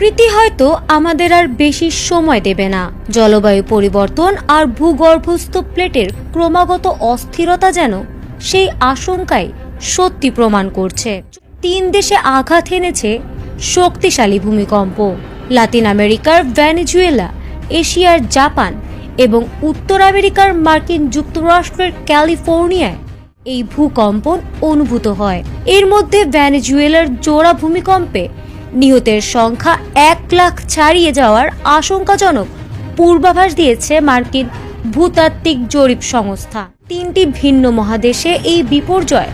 প্রকৃতি হয়তো আমাদের আর বেশি সময় দেবে না। জলবায়ু পরিবর্তন আর ভূগর্ভস্থ প্লেটের ক্রমাগত অস্থিরতা যেন সেই আশঙ্কাই সত্যি প্রমাণ করছে। 3 দেশে আঘাত এনেছে শক্তিশালী ভূমিকম্প। লাতিন আমেরিকার ভেনেজুয়েলা, এশিয়ার জাপান এবং উত্তর আমেরিকার মার্কিন যুক্তরাষ্ট্রের ক্যালিফোর্নিয়ায় এই ভূকম্পন অনুভূত হয়। এর মধ্যে ভেনেজুয়েলার জোড়া ভূমিকম্পে নিহতের সংখ্যা 1 লাখ ছাড়িয়ে যাওয়ার আশঙ্কাজনক পূর্বাভাস দিয়েছে মার্কিন ভূতাত্ত্বিক জরিপ সংস্থা। 3টি ভিন্ন মহাদেশে এই বিপর্যয়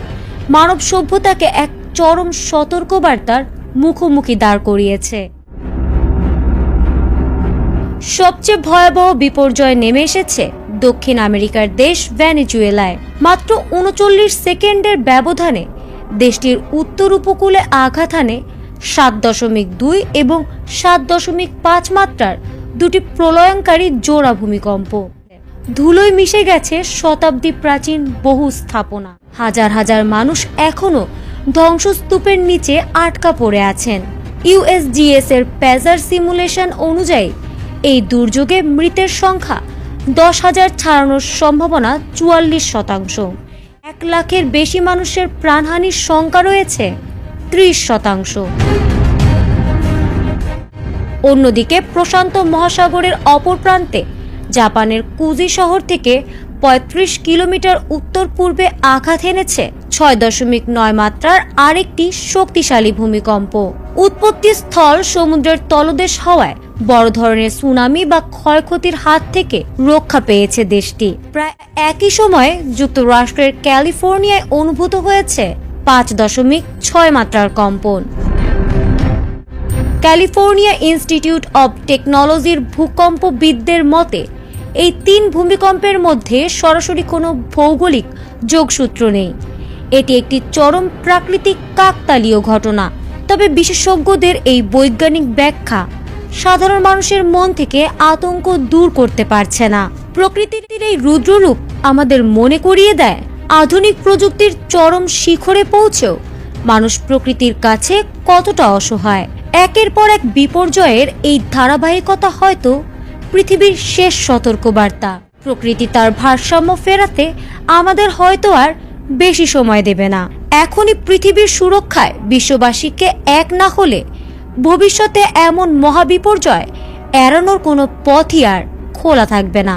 মানব সভ্যতাকে এক চরম সতর্কবার্তার মুখোমুখি দাঁড় করিয়েছে। সবচেয়ে ভয়াবহ বিপর্যয় নেমে এসেছে দক্ষিণ আমেরিকার দেশ ভেনেজুয়েলায়। মাত্র 39 সেকেন্ডের ব্যবধানে দেশটির উত্তর উপকূলে আঘাত হানে 7.2 এবং 7.5 মাত্রার দুটি প্রলয়ঙ্কারী জোড়া ভূমিকম্প। ধুলোয় মিশে গেছে শতাব্দী প্রাচীন বহু স্থাপনা। হাজার হাজার মানুষ এখনো ধ্বংসস্তূপের নিচে আটকা পড়ে আছেন। ইউএসজিএস এর প্যাজার সিমুলেশন অনুযায়ী এই দুর্যোগে মৃতের সংখ্যা 10,000 ছাড়ানোর সম্ভাবনা 44%। 1 লাখের বেশি মানুষের প্রাণহানির শঙ্কা রয়েছে 30%। অন্যদিকে প্রশান্ত মহাসাগরের অপর প্রান্তে জাপানের কুজি শহর থেকে 35 কিলোমিটার উত্তর পূর্বে আঘাত এনেছে 6.9 মাত্রার আরেকটি শক্তিশালী ভূমিকম্প। উৎপত্তি স্থল সমুদ্রের তলদেশ হওয়ায় বড় ধরনের সুনামি বা ক্ষয়ক্ষতির হাত থেকে রক্ষা পেয়েছে দেশটি। প্রায় একই সময়ে যুক্তরাষ্ট্রের ক্যালিফোর্নিয়ায় অনুভূত হয়েছে 5.6 মাত্রার কম্পন। ক্যালিফোর্নিয়া ইনস্টিটিউট অব টেকনোলজির ভূকম্পবিদদের মতে এই 3 ভূমিকম্পের মধ্যে সরাসরি কোনো ভৌগোলিক যোগসূত্র নেই। এটি একটি চরম প্রাকৃতিক কাকতালীয় ঘটনা। তবে বিশেষজ্ঞদের এই বৈজ্ঞানিক ব্যাখ্যা সাধারণ মানুষের মন থেকে আতঙ্ক দূর করতে পারছে না। প্রকৃতির এই রুদ্ররূপ আমাদের মনে করিয়ে দেয় আধুনিক প্রযুক্তির চরম শিখরে পৌঁছেও মানুষ প্রকৃতির কাছে কতটা অসহায়। একের পর এক বিপর্যয়ের এই ধারাবাহিকতা হয়তো পৃথিবীর শেষ সতর্কবার্তা। প্রকৃতি তার ভারসাম্য ফেরাতে আমাদের হয়তো আর বেশি সময় দেবে না। এখনই পৃথিবীর সুরক্ষায় বিশ্ববাসীকে এক না হলে ভবিষ্যতে এমন মহাবিপর্যয় এড়ানোর কোনো পথই আর খোলা থাকবে না।